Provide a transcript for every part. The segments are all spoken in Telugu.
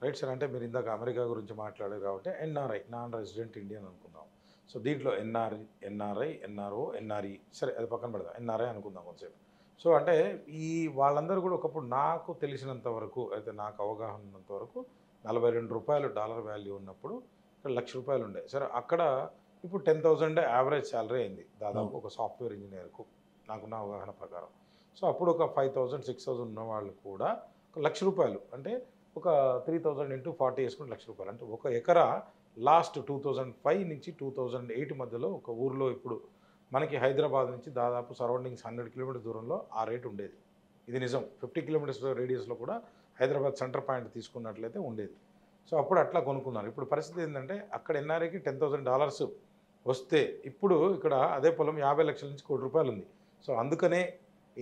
Right sir. అంటే మీరు ఇందాక అమెరికా గురించి మాట్లాడారు కాబట్టి ఎన్ఆర్ఐ, నాన్ రెసిడెంట్ ఇండియన్ అనుకుందాం. సో దీంట్లో ఎన్ఆర్ఐ, ఎన్ఆర్ఓ, ఎన్ఆర్ఈ, సరే అది పక్కన పెడదాం, ఎన్ఆర్ఐ అనుకుందాం కొంచెంసేపు. సో అంటే ఈ వాళ్ళందరూ కూడా ఒకప్పుడు నాకు తెలిసినంత వరకు అయితే నాకు అవగాహన ఉన్నంత వరకు ₹42 డాలర్ వాల్యూ ఉన్నప్పుడు ఇక్కడ ₹1,00,000 ఉండే. సరే అక్కడ ఇప్పుడు 10,000 యావరేజ్ శాలరీ అయింది దాదాపు ఒక సాఫ్ట్వేర్ ఇంజనీర్కు నాకున్న అవగాహన ప్రకారం. సో అప్పుడు ఒక 5,000 6,000 ఉన్న వాళ్ళు కూడా ఒక ₹1,00,000 అంటే ఒక 3,000 ఇంటూ 40 వేసుకుంటే ₹1,00,000 అంటే ఒక ఎకరా లాస్ట్ 2005 నుంచి 2008 మధ్యలో ఒక ఊర్లో ఇప్పుడు మనకి హైదరాబాద్ నుంచి దాదాపు సరౌండింగ్స్ 100 కిలోమీటర్స్ దూరంలో ఆ రేటు ఉండేది. ఇది నిజం. 50 కిలోమీటర్స్ రేడియస్లో కూడా హైదరాబాద్ సెంటర్ పాయింట్ తీసుకున్నట్లయితే ఉండేది. సో అప్పుడు అట్లా కొనుక్కున్నారు. ఇప్పుడు పరిస్థితి ఏంటంటే అక్కడ ఎన్ఆర్ఐకి $10,000 వస్తే ఇప్పుడు ఇక్కడ అదే పొలం 50 లక్షల నుంచి ₹1,00,00,000 ఉంది. సో అందుకనే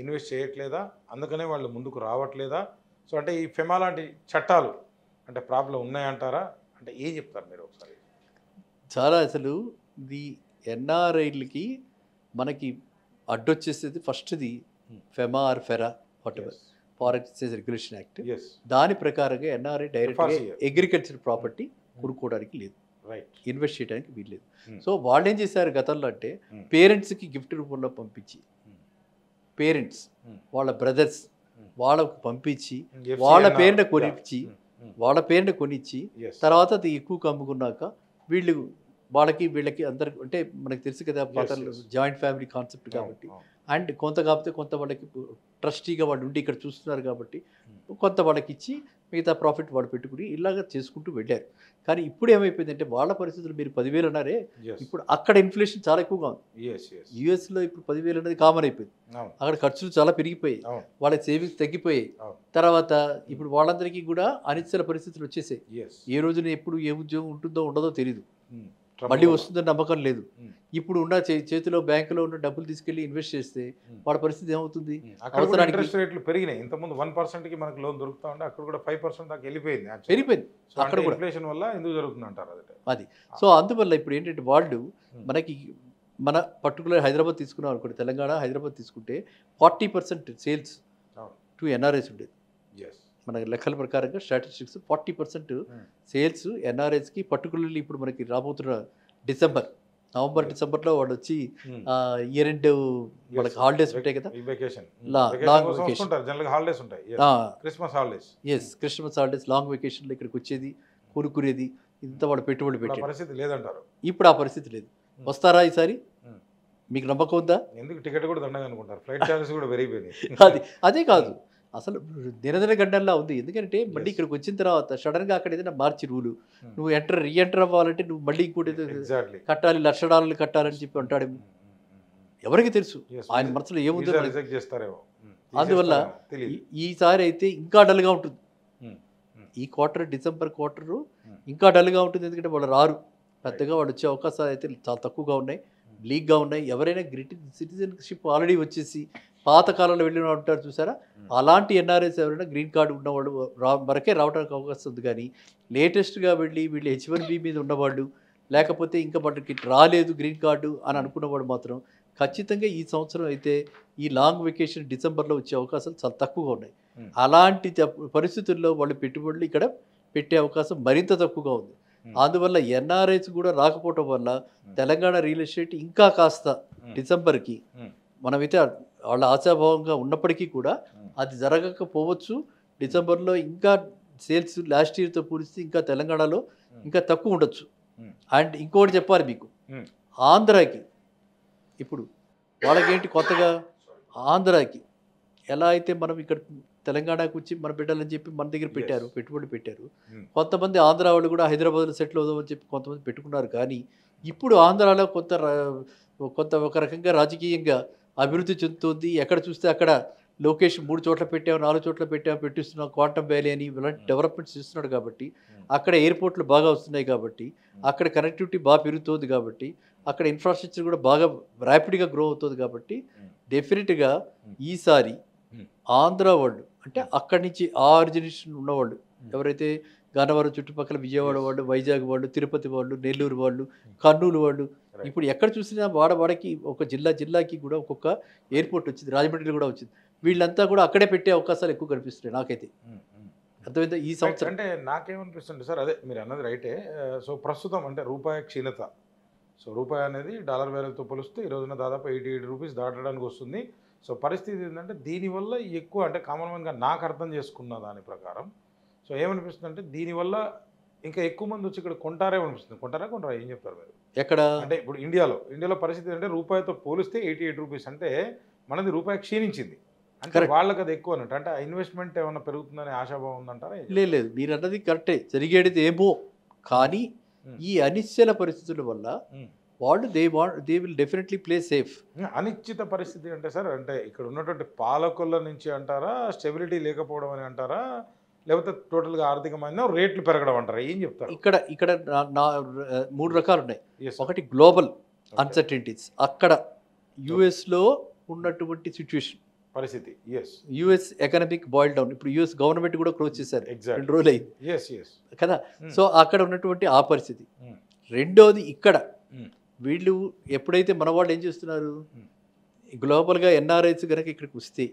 ఇన్వెస్ట్ చేయట్లేదా, అందుకనే వాళ్ళు ముందుకు రావట్లేదా? సో అంటే ఈ ఫెమా లాంటి చట్టాలు అంటే ప్రాబ్లం ఉన్నాయంటారా? అంటే ఏం చెప్తారు మీరు ఒకసారి? చాలా అసలు ఇది ఎన్ఆర్ఐలకి మనకి అడ్డొచ్చేసేది ఫస్ట్ది FEMA or FERA whatever foreign exchange regulation act. దాని ప్రకారంగా ఎన్ఆర్ఐ డైరెక్ట్గా అగ్రికల్చర్ ప్రాపర్టీ కొనుక్కోవడానికి లేదు, ఇన్వెస్ట్ చేయడానికి వీల్లేదు. సో వాళ్ళు ఏం చేశారు గతంలో అంటే పేరెంట్స్కి గిఫ్ట్ రూపంలో పంపించి పేరెంట్స్ వాళ్ళ బ్రదర్స్ వాళ్ళకు పంపించి వాళ్ళ పేరున కొనిచ్చి తర్వాత అది ఎక్కువ అమ్ముకున్నాక వీళ్ళకి అందరికి అంటే మనకు తెలుసు కదా జాయింట్ ఫ్యామిలీ కాన్సెప్ట్ కాబట్టి అండ్ కొంత కాకపోతే కొంత వాళ్ళకి ట్రస్టీగా వాళ్ళు ఉండి ఇక్కడ చూస్తున్నారు కాబట్టి కొంత వాళ్ళకి ఇచ్చి మిగతా ప్రాఫిట్ వాళ్ళు పెట్టుకుని ఇలాగ చేసుకుంటూ వెళ్ళారు. కానీ ఇప్పుడు ఏమైపోయిందంటే వాళ్ళ పరిస్థితులు మీరు 10,000 అన్నారే, ఇప్పుడు అక్కడ ఇన్ఫ్లేషన్ చాలా ఎక్కువగా ఉంది. యుఎస్లో ఇప్పుడు 10,000 అనేది కామన్ అయిపోయింది. అక్కడ ఖర్చులు చాలా పెరిగిపోయాయి, వాళ్ళ సేవింగ్స్ తగ్గిపోయాయి. తర్వాత ఇప్పుడు వాళ్ళందరికీ కూడా అనిశ్చిత పరిస్థితులు వచ్చేసాయి. ఏ రోజున ఎప్పుడు ఏ ఉద్యోగం ఉంటుందో ఉండదో తెలియదు, మళ్ళీ వస్తుందని నమ్మకం లేదు. ఇప్పుడు ఉన్న చేతిలో బ్యాంకులో ఉన్న డబ్బులు తీసుకెళ్లి ఇన్వెస్ట్ చేస్తే వాళ్ళ పరిస్థితి ఏమవుతుంది? ఇంట్రెస్ట్ రేట్లు పెరిగినాయి. ఇంతకుముందు 1%కి మనకు లోన్ దొరుకుతా ఉంటే అక్కడ కూడా 5% దాకా పెరిగిపోయింది. అక్కడ కూడా ఇన్ఫ్లేషన్ వల్ల ఎందుకు జరుగుతుంది అంటారు అది. సో అందువల్ల ఇప్పుడు ఏంటంటే వాళ్ళు మనకి మన పర్టికులర్ హైదరాబాద్ తీసుకున్నాం అనుకోండి, తెలంగాణ హైదరాబాద్ తీసుకుంటే 40% సేల్స్ టు ఎన్ఆర్ఐస్ ఉండేది. మన లెక్కల ప్రకారంగా స్టాటిస్టిక్స్ 40% సేల్స్ ఎన్ఆర్ఐస్కి, పర్టికులర్లీ ఇప్పుడు మనకి రాబోతున్న నవంబర్ డిసెంబర్లో వాడు వచ్చి ఇయర్ ఎండ్ వాళ్ళకి హాలిడేస్ ఉంటాయి కదా, క్రిస్మస్ హాలిడేస్, లాంగ్ వెకేషన్లో ఇక్కడికి వచ్చేది, కొనుక్కునేది, ఇంత వాడు పెట్టుబడి పెట్టే పరిస్థితి లేదంటారు. ఇప్పుడు ఆ పరిస్థితి లేదు. వస్తారా ఈసారి? మీకు నమ్మకం ఉందా? ఎందుకు టికెట్ కూడా దండగా అనుకుంటారు, ఫ్లైట్ చార్జెస్ కూడా పెరిగిపోయినాయి. అదే కాదు, అసలు దినదిన గంటల్లో ఉంది. ఎందుకంటే మళ్ళీ ఇక్కడికి వచ్చిన తర్వాత సడన్గా అక్కడ ఏదైనా మార్చి రూలు, నువ్వు రీఎంటర్ అవ్వాలంటే నువ్వు మళ్ళీ ఇంకోటి కట్టాలి, $1,00,000 కట్టాలని చెప్పి అంటాడేమో, ఎవరికి తెలుసు ఆయన మనసులో ఏముందో. అందువల్ల ఈసారి అయితే ఇంకా డల్గా ఉంటుంది. ఈ క్వార్టర్, డిసెంబర్ క్వార్టర్ ఇంకా డల్గా ఉంటుంది. ఎందుకంటే వాళ్ళు రారు, పెద్దగా వాళ్ళు వచ్చే అవకాశాలు అయితే చాలా తక్కువగా ఉన్నాయి, లీగ్గా ఉన్నాయి. ఎవరైనా సిటిజన్షిప్ ఆల్రెడీ వచ్చేసి పాతకాలంలో వెళ్ళిన ఉంటారు చూసారా, అలాంటి ఎన్ఆర్ఐస్ ఎవరైనా గ్రీన్ కార్డు ఉన్నవాళ్ళు వరకే రావడానికి అవకాశం ఉంది. కానీ లేటెస్ట్గా వీళ్ళు H1B మీద ఉన్నవాళ్ళు, లేకపోతే ఇంకా వాళ్ళకి రాలేదు గ్రీన్ కార్డు అని అనుకున్నవాడు మాత్రం ఖచ్చితంగా ఈ సంవత్సరం అయితే ఈ లాంగ్ వెకేషన్ డిసెంబర్లో వచ్చే అవకాశాలు చాలా తక్కువగా ఉన్నాయి. అలాంటి పరిస్థితుల్లో వాళ్ళు పెట్టుబడులు ఇక్కడ పెట్టే అవకాశం మరింత తక్కువగా ఉంది. అందువల్ల ఎన్ఆర్ఐస్ కూడా రాకపోవటం వల్ల తెలంగాణ రియల్ ఎస్టేట్ ఇంకా కాస్త డిసెంబర్కి మనమైతే వాళ్ళ ఆశాభావంగా ఉన్నప్పటికీ కూడా అది జరగకపోవచ్చు. డిసెంబర్లో ఇంకా సేల్స్ లాస్ట్ ఇయర్తో పోలిస్తే ఇంకా తెలంగాణలో ఇంకా తక్కువ ఉండొచ్చు. అండ్ ఇంకోటి చెప్పాలి మీకు, ఆంధ్రాకి ఇప్పుడు వాళ్ళకేంటి కొత్తగా ఆంధ్రాకి ఎలా అయితే మనం ఇక్కడ తెలంగాణకు వచ్చి మన బిడ్డలని చెప్పి మన దగ్గర పెట్టారు, పెట్టుబడి పెట్టారు. కొంతమంది ఆంధ్ర వాళ్ళు కూడా హైదరాబాద్లో సెటిల్ అవుదామని చెప్పి కొంతమంది పెట్టుకున్నారు. కానీ ఇప్పుడు ఆంధ్రాలో కొంత ఒక రకంగా రాజకీయంగా అభివృద్ధి చెందుతుంది. ఎక్కడ చూస్తే అక్కడ లొకేషన్ 3 చోట్ల పెట్టాము, 4 చోట్ల పెట్టిస్తున్నాం, క్వాంటమ్ వ్యాలీ అని ఇలాంటి డెవలప్మెంట్స్ చేస్తున్నాడు. కాబట్టి అక్కడ ఎయిర్పోర్ట్లు బాగా వస్తున్నాయి, కాబట్టి అక్కడ కనెక్టివిటీ బాగా పెరుగుతుంది, కాబట్టి అక్కడ ఇన్ఫ్రాస్ట్రక్చర్ కూడా బాగా ర్యాపిడ్గా గ్రో అవుతుంది. కాబట్టి డెఫినెట్గా ఈసారి ఆంధ్ర వాళ్ళు అంటే అక్కడి నుంచి ఆ ఆరిజినేషన్ ఉన్నవాళ్ళు ఎవరైతే గన్నవరం చుట్టుపక్కల విజయవాడ వాళ్ళు, వైజాగ్ వాళ్ళు, తిరుపతి వాళ్ళు, నెల్లూరు వాళ్ళు, కర్నూలు వాళ్ళు, ఇప్పుడు ఎక్కడ చూసినా వాడకి ఒక జిల్లాకి కూడా ఒక్కొక్క ఎయిర్పోర్ట్ వచ్చింది, రాజమండ్రిలో కూడా వచ్చింది. వీళ్ళంతా కూడా అక్కడే పెట్టే అవకాశాలు ఎక్కువ కనిపిస్తున్నాయి నాకైతే. అర్థమైందా ఈ సంవత్సరం. అంటే నాకేమనిపిస్తుంది సార్, అదే మీరు అన్నది రైటే. సో ప్రస్తుతం అంటే రూపాయి క్షీణత, సో రూపాయి అనేది డాలర్ వాల్యూతో పోలిస్తే ఈ రోజున దాదాపు 88 రూపీస్ దాటడానికి వస్తుంది. సో పరిస్థితి ఏంటంటే దీనివల్ల ఎక్కువ అంటే కామన్గా నాకు అర్థం చేసుకున్న దాని ప్రకారం సో ఏమనిపిస్తుంది అంటే దీనివల్ల ఇంకా ఎక్కువ మంది వచ్చి ఇక్కడ కొంటారేమో అనిపిస్తుంది. కొంటారా ఏం చెప్తారు మీరు? ఎక్కడ అంటే ఇప్పుడు ఇండియాలో పరిస్థితి అంటే రూపాయితో పోలిస్తే 88 రూపీస్ అంటే మనది రూపాయి క్షీణించింది అంటే వాళ్ళకి అది ఎక్కువ అన్నట్టు. అంటే ఇన్వెస్ట్మెంట్ ఏమైనా పెరుగుతుందనే ఆశాభావం ఉందంటారా? లేదు మీరు అన్నది కరెక్టే, జరిగేది ఏమో. కానీ ఈ అనిశ్చల పరిస్థితుల వల్ల వాళ్ళు they will definitely play safe. అనిశ్చిత పరిస్థితి అంటే సార్ అంటే ఇక్కడ ఉన్నటువంటి పాలకుల నుంచి అంటారా, స్టెబిలిటీ లేకపోవడం అని అంటారా, లేకపోతే టోటల్గా ఆర్థికమైన రేట్లు పెరగడం అంటారా? ఏం చెప్తారు? ఇక్కడ నా 3 రకాలు ఉన్నాయి. ఒకటి గ్లోబల్ అన్సర్టెనిటీస్, అక్కడ యుఎస్లో ఉన్నటువంటి సిచ్యువేషన్ పరిస్థితి, యుఎస్ ఎకనామిక్ బాయిల్ డౌన్. ఇప్పుడు యుఎస్ గవర్నమెంట్ కూడా క్లోజ్ చేశారు, 2 రోజులు అయింది కదా. సో అక్కడ ఉన్నటువంటి ఆ పరిస్థితి. రెండోది ఇక్కడ వీళ్ళు ఎప్పుడైతే మన వాళ్ళు ఏం చేస్తున్నారు, గ్లోబల్గా ఎన్ఆర్ఐస్ కనుక ఇక్కడికి వస్తే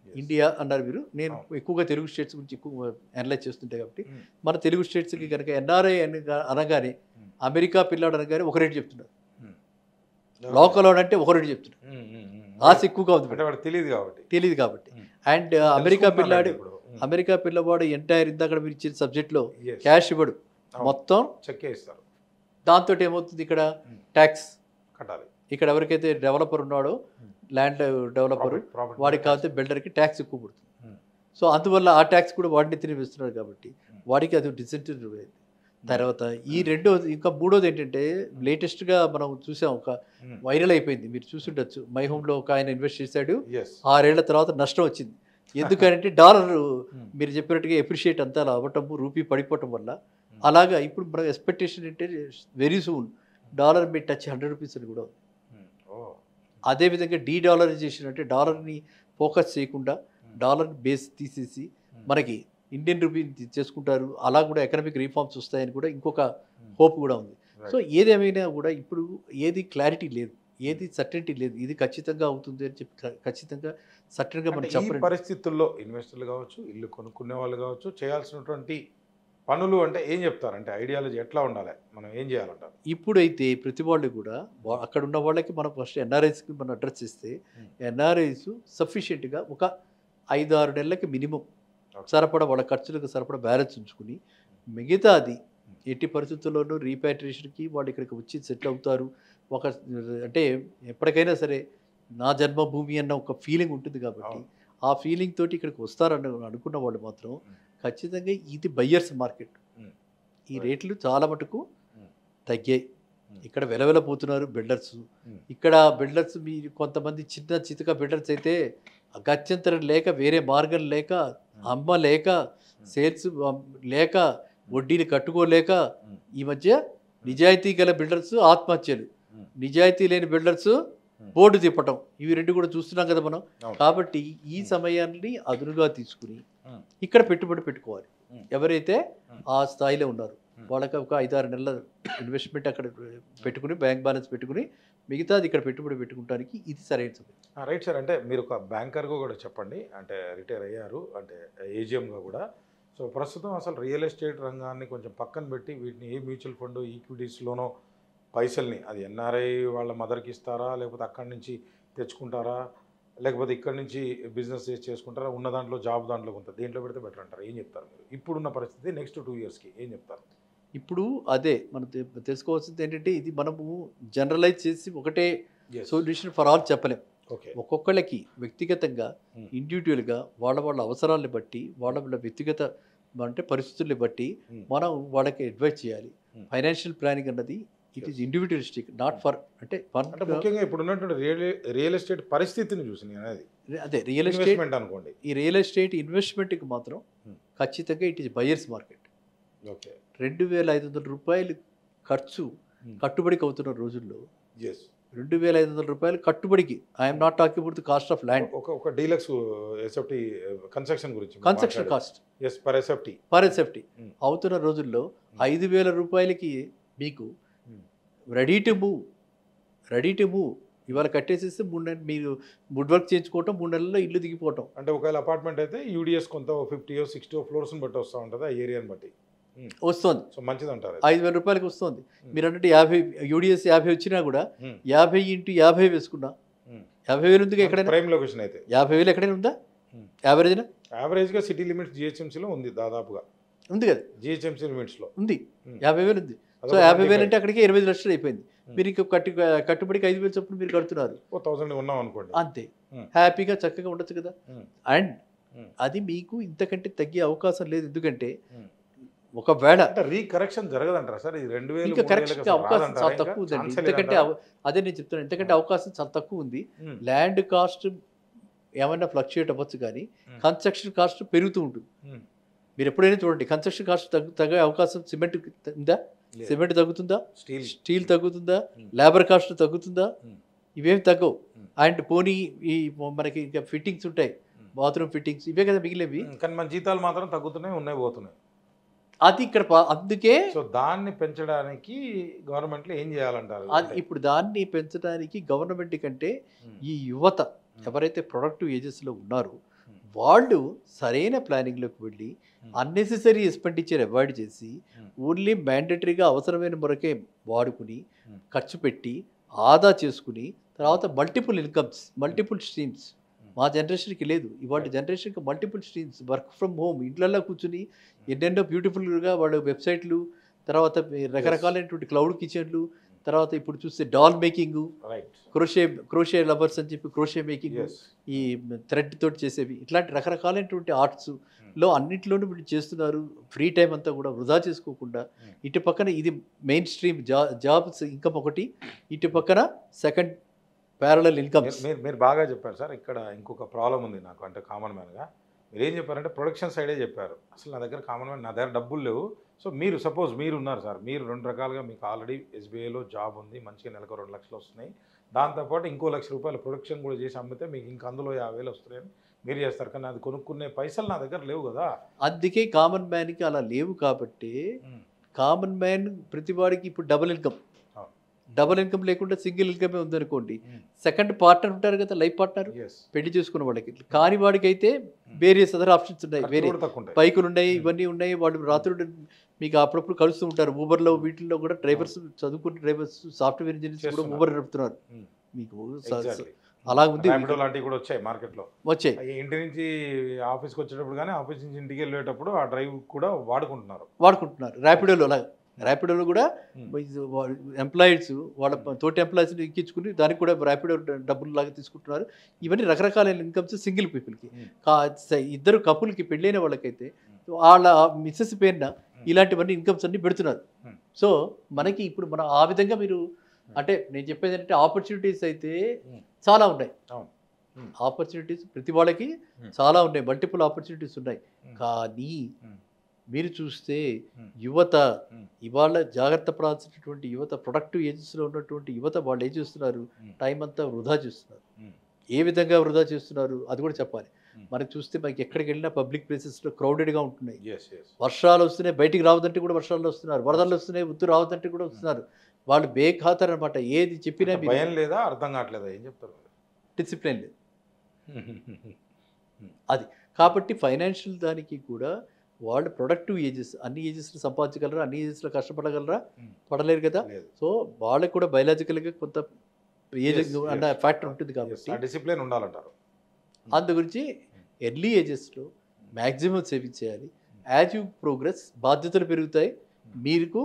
ఇండియా అన్నారు మీరు, నేను ఎక్కువగా తెలుగు స్టేట్స్ గురించి ఎక్కువ అనలైజ్ చేస్తుంటే కాబట్టి మన తెలుగు స్టేట్స్కి కనుక ఎన్ఆర్ఐ అనగానే అమెరికా పిల్లాడు అనగానే ఒక రేటు చెప్తున్నారు, లోకల్ అంటే ఒక రేటు చెప్తున్నారు. ఆశ ఎక్కువగా ఉంది, తెలియదు కాబట్టి. అండ్ అమెరికా పిల్లవాడు ఎంటైర్ ఇందాక మీరు ఇచ్చిన సబ్జెక్ట్లో క్యాష్ ఇవ్వడు, మొత్తం చెక్ ఇస్తారు. దాంతో ఏమవుతుంది, ఇక్కడ ట్యాక్స్ కట్టాలి. ఇక్కడ ఎవరికైతే డెవలపర్ ఉన్నాడో ల్యాండ్ డెవలపర్ వాడికి కాకపోతే బిల్డర్కి ట్యాక్స్ ఎక్కువ పడుతుంది. సో అందువల్ల ఆ ట్యాక్స్ కూడా వాడిని తినిపిస్తున్నారు కాబట్టి వాడికి అది డిసెంటివ్ అయింది. తర్వాత ఈ రెండోది, ఇంకా మూడోది ఏంటంటే లేటెస్ట్గా మనం చూసాం, ఒక వైరల్ అయిపోయింది, మీరు చూసుండొచ్చు. మై హోమ్లో ఒక ఆయన ఇన్వెస్ట్ చేశాడు, 6 ఏళ్ల తర్వాత నష్టం వచ్చింది. ఎందుకంటే డాలర్ మీరు చెప్పినట్టుగా ఎప్రిషియేట్ అంతా అవ్వటము, రూపీ పడిపోవటం వల్ల. అలాగా ఇప్పుడు మన ఎక్స్పెక్టేషన్ ఏంటంటే వెరీ సూన్ డాలర్ మీ టచ్ 100 రూపీస్ అని కూడా. అదేవిధంగా డీడాలరైజేషన్ అంటే డాలర్ని ఫోకస్ చేయకుండా డాలర్ బేస్ తీసేసి మనకి ఇండియన్ రూపీని చేసుకుంటారు. అలా కూడా ఎకనామిక్ రీఫార్మ్స్ వస్తాయని కూడా ఇంకొక హోప్ కూడా ఉంది. సో ఏదేమైనా కూడా ఇప్పుడు ఏది క్లారిటీ లేదు, ఏది సర్టెనిటీ లేదు, ఇది ఖచ్చితంగా అవుతుంది అని చెప్పి ఖచ్చితంగా సర్టెన్గా మనం చెప్పలేం. పరిస్థితుల్లో ఇన్వెస్టర్లు కావచ్చు, ఇల్లు కొనుక్కునే వాళ్ళు కావచ్చు, చేయాల్సినటువంటి పనులు అంటే ఏం చెప్తారు? అంటే ఐడియాలజీ ఎట్లా ఉండాలి, మనం ఏం చేయాలంటారు? ఇప్పుడైతే ప్రతి వాళ్ళు కూడా అక్కడ ఉన్న వాళ్ళకి మనం ఫస్ట్ ఎన్ఆర్ఐస్కి మనం అడ్రస్ చేస్తే ఎన్ఆర్ఐస్ సఫిషియెంట్గా ఒక 5-6 నెలలకి మినిమం సరిపడా వాళ్ళ ఖర్చులకు సరిపడా బ్యాలెన్స్ ఉంచుకుని మిగతాది ఎట్టి పరిస్థితుల్లోనూ రీపాట్రియేషన్కి వాళ్ళు ఇక్కడికి వచ్చి సెటిల్ అవుతారు. ఒక అంటే ఎప్పటికైనా సరే నా జన్మభూమి అన్న ఒక ఫీలింగ్ ఉంటుంది కాబట్టి ఆ ఫీలింగ్ తోటి ఇక్కడికి వస్తారని అనుకున్న వాళ్ళు మాత్రం ఖచ్చితంగా ఇది బయ్యర్స్ మార్కెట్. ఈ రేట్లు చాలా మటుకు తగ్గాయి. ఇక్కడ వెలవెలపోతున్నారు బిల్డర్స్. ఇక్కడ బిల్డర్స్ మీరు కొంతమంది చిన్న చితక బిల్డర్స్ అయితే గత్యంతరం లేక, వేరే మార్గం లేక, అమ్మలేక, సేల్స్ లేక, వడ్డీని కట్టుకోలేక ఈ మధ్య నిజాయితీ గల బిల్డర్స్ ఆత్మహత్యలు, నిజాయితీ లేని బిల్డర్స్ బోర్డు తిప్పటం, ఇవి 2 కూడా చూస్తున్నాం కదా మనం. కాబట్టి ఈ సమయాన్ని అదునుగా తీసుకుని ఇక్కడ పెట్టుబడి పెట్టుకోవాలి. ఎవరైతే ఆ స్థాయిలో ఉన్నారు వాళ్ళకి ఒక 5-6 నెలల ఇన్వెస్ట్మెంట్ అక్కడ పెట్టుకుని బ్యాంక్ బ్యాలెన్స్ పెట్టుకుని మిగతాది ఇక్కడ పెట్టుబడి పెట్టుకోవడానికి ఇది సరైన సమయం. Right sir. అంటే మీరు ఒక బ్యాంకర్గా కూడా చెప్పండి, అంటే రిటైర్ అయ్యారు, అంటే ఏజిఎంగా కూడా. సో ప్రస్తుతం అసలు రియల్ ఎస్టేట్ రంగాన్ని కొంచెం పక్కన పెట్టి వీటిని ఏ మ్యూచువల్ ఫండ్ ఈక్విటీస్లోనో పైసల్ని అది ఎన్ఆర్ఐ వాళ్ళ మదర్కి ఇస్తారా, లేకపోతే అక్కడి నుంచి తెచ్చుకుంటారా, లేకపోతే ఇక్కడి నుంచి బిజినెస్ చేసుకుంటారా, ఉన్న దాంట్లో జాబ్ దాంట్లో కొంత దేంట్లో పెడితే బెటర్ అంటారు? ఏం చెప్తారు మీరు? ఇప్పుడున్న పరిస్థితి నెక్స్ట్ 2 ఇయర్స్కి ఏం చెప్తారు? ఇప్పుడు అదే మనం తెలుసుకోవాల్సింది ఏంటంటే ఇది మనము జనరలైజ్ చేసి ఒకటే సొల్యూషన్ ఫర్ ఆల్ చెప్పలేం. ఒక్కొక్కళ్ళకి వ్యక్తిగతంగా ఇండివిజువల్గా వాళ్ళ అవసరాలను బట్టి వాళ్ళ వ్యక్తిగత అంటే పరిస్థితుల్ని బట్టి మనం వాళ్ళకి అడ్వైజ్ చేయాలి. ఫైనాన్షియల్ ప్లానింగ్ అన్నది it is individualistic, not for అంటే ముఖ్యంగా ఇప్పుడు ఉన్నటువంటి రియల్ ఎస్టేట్ పరిస్థితిని చూసి అదే రియల్ ఎస్టేట్ అనుకోండి. ఈ రియల్ ఎస్టేట్ ఇన్వెస్ట్మెంట్కి మాత్రం ఖచ్చితంగా ఇట్ ఈస్ బయర్స్ మార్కెట్. 2,500 రూపాయలు ఖర్చు కట్టుబడికి అవుతున్న రోజుల్లో 2,500 రూపాయలు కట్టుబడికి, I'm not talking about the cost of land, ఒక డీలక్స్ ఎస్ఎఫ్టీ కన్స్ట్రక్షన్ గురించి, కన్స్ట్రక్షన్ కాస్ట్ పర్ ఎస్ఎఫ్టీ అవుతున్న రోజుల్లో 5,000 రూపాయలకి మీకు రెడీ టు మూవ్ ఇవాళ కట్టేసేస్తే 3 నెలలు మీరు వుడ్ వర్క్ చేయించుకోవటం, 3 నెలల్లో ఇల్లు దిగిపోవటం. అంటే ఒకవేళ అపార్ట్మెంట్ అయితే యూడిఎస్ కొంత 50 60 ఫ్లోర్స్ని బట్టి వస్తూ ఉంటుంది, ఆ ఏరియాని బట్టి వస్తుంది. సో మంచిది అంటారు. 5,000 రూపాయలకి వస్తుంది. మీరు అన్నట్టు 50 యూడిఎస్ 50 వచ్చినా కూడా 50 × 50 వేసుకున్నా 50,000 ఉంది ఎక్కడైనా. ప్రైమ్ లొకేషన్ అయితే 50,000 ఎక్కడైనా ఉందా యావరేజ్నా? యావరేజ్గా సిటీ లిమిట్స్ జిహెచ్ఎంసీలో ఉంది, దాదాపుగా ఉంది కదా, జిహెచ్ఎంసీ లిమిట్స్లో ఉంది. 50,000 ఉంది. సో 50,000 అంటే అక్కడికి 25 లక్షలు అయిపోయింది. మీరు ఇంకా కట్టుబడికి 5,000 చొప్పున మీరు కడుతున్నారు. 1000 ఉన్నాం అనుకోండి, అంతే. హ్యాపీగా చక్కగా ఉండొచ్చు కదా. అండ్ అది మీకు ఇంతకంటే తగ్గే అవకాశం లేదు. ఎందుకంటే ఒకవేళ రీకరెక్షన్ జరగదంటారా సార్? ఇది 2000 ఇంకా కరెక్షన్ అవకాశం చాలా తక్కువ ఉందండి. ఇంతకంటే అదే నేను చెప్తున్నాను, ఇంతకంటే అవకాశం చాలా తక్కువ ఉంది. ల్యాండ్ కాస్ట్ ఏమన్నా ఫ్లక్చుయేట్ అవ్వచ్చు, కానీ కన్స్ట్రక్షన్ కాస్ట్ పెరుగుతూ ఉంటుంది. మీరు ఎప్పుడైనా చూడండి, కన్స్ట్రక్షన్ కాస్ట్ తగ్గే అవకాశం సిమెంట్ ఉందా? సిమెంట్ తగ్గుతుందా? స్టీల్ తగ్గుతుందా? లేబర్ కాస్ట్ తగ్గుతుందా? ఇవేమి తగ్గవు. అండ్ పోనీ ఈ మనకి ఇంకా ఫిట్టింగ్స్ ఉంటాయి, బాత్రూమ్ ఫిట్టింగ్స్, ఇవే కదా మిగిలేవి. కానీ మన జీతాలు మాత్రం తగ్గుతున్నాయి, ఉన్నాయి, పోతున్నాయి. అది ఇక్కడ అందుకే సో దాన్ని పెంచడానికి గవర్నమెంట్లో ఏం చేయాలంటారు? ఇప్పుడు దాన్ని పెంచడానికి గవర్నమెంట్ కంటే ఈ యువత ఎవరైతే ప్రొడక్టివ్ ఏజెస్లో ఉన్నారో వాళ్ళు సరైన ప్లానింగ్లోకి వెళ్ళి అన్నెసెసరీ ఎక్స్పెండిచర్ అవాయిడ్ చేసి ఓన్లీ మ్యాండటరీగా అవసరమైన వరకే వాడుకుని ఖర్చు పెట్టి ఆదా చేసుకుని తర్వాత మల్టిపుల్ ఇన్కమ్స్, మల్టిపుల్ స్ట్రీమ్స్. మా జనరేషన్కి లేదు, ఇవాళ జనరేషన్కి multiple streams, work from home, ఇంట్లల్లో కూర్చుని ఎన్నెన్నో బ్యూటిఫుల్గా వాళ్ళు వెబ్సైట్లు, తర్వాత రకరకాలైనటువంటి క్లౌడ్ కిచెన్లు, తర్వాత ఇప్పుడు చూస్తే డాల్ మేకింగ్, క్రోషే లవర్స్ అని చెప్పి క్రోషే మేకింగ్, ఈ థ్రెడ్ తోటి చేసేవి, ఇట్లాంటి రకరకాలైనటువంటి ఆర్ట్స్లో అన్నింటిలోనూ వీళ్ళు చేస్తున్నారు. ఫ్రీ టైం అంతా కూడా వృధా చేసుకోకుండా ఇటు పక్కన ఇది మెయిన్ స్ట్రీమ్ జాబ్స్ ఇన్కమ్ ఒకటి, ఇటు పక్కన సెకండ్ ప్యారలల్ ఇన్కమ్స్. మీరు బాగా చెప్పారు సార్. ఇక్కడ ఇంకొక ప్రాబ్లం ఉంది నాకు, అంటే కామన్ మ్యాన్గా మీరు ఏం చెప్పారంటే ప్రొడక్షన్ సైడే చెప్పారు. అసలు నా దగ్గర కామన్ మ్యాన్, నా దగ్గర డబ్బులు లేవు. సో మీరు సపోజ్ మీరు ఉన్నారు సార్, మీరు 2 రకాలుగా, మీకు ఆల్రెడీ ఎస్బీఐలో జాబ్ ఉంది, మంచిగా నెలకు 2 లక్షలు వస్తున్నాయి, దాంతోపాటు ఇంకో ₹1,00,000 ప్రొడక్షన్ కూడా చేసి అమ్మితే మీకు ఇంకా అందులో 50,000 వస్తున్నాయని మీరు చేస్తారు. కానీ అది కొనుక్కునే పైసలు నా దగ్గర లేవు కదా. అందుకే కామన్ మ్యాన్కి అలా లేవు. కాబట్టి కామన్ మ్యాన్ ప్రతి వాడికి ఇప్పుడు డబుల్ ఇన్కమ్ లేకుండా సింగిల్ ఇన్కమే ఉందనుకోండి, సెకండ్ పార్ట్నర్ ఉంటారు కదా, లైఫ్ పార్ట్నర్, పెళ్లి చేసుకున్న వాళ్ళకి. కాని వాడికి అయితే వేరియస్ అదర్ ఆప్షన్స్ ఉన్నాయి, వేరే బైకులు ఉన్నాయి, ఇవన్నీ ఉన్నాయి. వాళ్ళు రాత్రులు మీకు అప్పుడప్పుడు కలుస్తూ ఉంటారు. ఊబర్లో వీటిల్లో కూడా డ్రైవర్స్, చదువుకున్న డ్రైవర్స్, సాఫ్ట్వేర్ ఇంజనీర్స్ కూడా ఊబర్ నడుపుతున్నారు. మీకు అలా ఉంది. లాంటివి కూడా వచ్చాయి మార్కెట్లో, వచ్చాయి. ఇంటి నుంచి ఆఫీస్కి వచ్చేటప్పుడు కానీ ఆఫీస్ నుంచి ఇంటికి వెళ్ళేటప్పుడు ఆ డ్రైవ్ కూడా వాడుకుంటున్నారు. ర్యాపిడోలో అలాగే, ర్యాపిడోలో కూడా ఎంప్లాయీస్ వాళ్ళ తోటి ఎంప్లాయీస్ని ఎక్కించుకుని దానికి కూడా ర్యాపిడో డబ్బులు లాగా తీసుకుంటున్నారు. ఇవన్నీ రకరకాలైన ఇన్కమ్స్ సింగిల్ పీపుల్కి. ఇద్దరు కపుల్కి పెళ్ళైన వాళ్ళకైతే వాళ్ళ మిస్సెస్ పేరున ఇలాంటివన్నీ ఇన్కమ్స్ అన్ని పెడుతున్నారు. సో మనకి ఇప్పుడు మనం ఆ విధంగా మీరు, అంటే నేను చెప్పేది ఏంటంటే ఆపర్చునిటీస్ అయితే చాలా ఉన్నాయి. ఆపర్చునిటీస్ ప్రతి వాళ్ళకి చాలా ఉన్నాయి, మల్టిపుల్ ఆపర్చునిటీస్ ఉన్నాయి. కానీ మీరు చూస్తే యువత ఇవాళ జాగ్రత్త పడాల్సినటువంటి యువత, ప్రొడక్టివ్ ఏజెస్లో ఉన్నటువంటి యువత, వాళ్ళు ఏం చేస్తున్నారు, టైం అంతా వృధా చేస్తున్నారు. ఏ విధంగా వృధా చేస్తున్నారు అది కూడా చెప్పాలి. మనకు చూస్తే మనకి ఎక్కడికి వెళ్ళినా పబ్లిక్ ప్లేసెస్లో క్రౌడెడ్గా ఉంటున్నాయి. వర్షాలు వస్తున్నాయి, బయటికి రావద్దంటే కూడా వర్షాలు వస్తున్నారు, వరదలు వస్తున్నాయి, ఉత్తు రావద్దంటే కూడా వస్తున్నారు. వాళ్ళు బేఖాతర్ అనమాట. ఏది చెప్పినా భయం లేదా, అర్థం కావట్లేదా, ఏం చెప్తారు, డిసిప్లిన్ లేదు అది. కాబట్టి ఫైనాన్షియల్ దానికి కూడా వాళ్ళు ప్రొడక్టివ్ ఏజెస్, అన్ని ఏజెస్లో సంపాదించగలరా, అన్ని ఏజెస్లో కష్టపడగలరా, పడలేరు కదా. సో వాళ్ళకి కూడా బయలాజికల్గా కొంత ఏజ్ అన్న ఫ్యాక్టర్ ఉంటుంది. కాబట్టి డిసిప్లిన్ ఉండాలంటారు. అందు గురించి ఎర్లీ ఏజెస్లో మ్యాక్సిమం సేవింగ్ చేయాలి. యాజ్ యూ ప్రోగ్రెస్ బాధ్యతలు పెరుగుతాయి, మీకు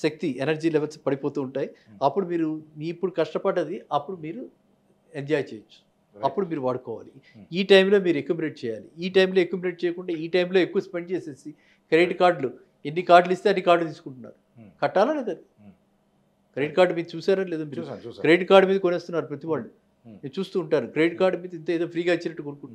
శక్తి, ఎనర్జీ లెవెల్స్ పడిపోతూ ఉంటాయి. అప్పుడు మీరు ఇప్పుడు కష్టపడ్డది అప్పుడు మీరు ఎంజాయ్ చేయొచ్చు, అప్పుడు మీరు వాడుకోవాలి. ఈ టైంలో మీరు అక్యుములేట్ చేయాలి. ఈ టైంలో అక్యుములేట్ చేయకుండా ఈ టైంలో ఎక్కువ స్పెండ్ చేసేసి క్రెడిట్ కార్డులు, ఎన్ని కార్డులు ఇస్తే అన్ని కార్డులు తీసుకుంటున్నారు. కట్టాలా లేదా? క్రెడిట్ కార్డు మీరు చూసారా లేదా? మీరు క్రెడిట్ కార్డు మీద కొనేస్తున్నారు ప్రతి వాళ్ళు, మీరు చూస్తూ ఉంటారు. క్రెడిట్ కార్డు మీద ఇంత ఏదో ఫ్రీగా ఇచ్చినట్టు కొనుక్కుంటున్నారు.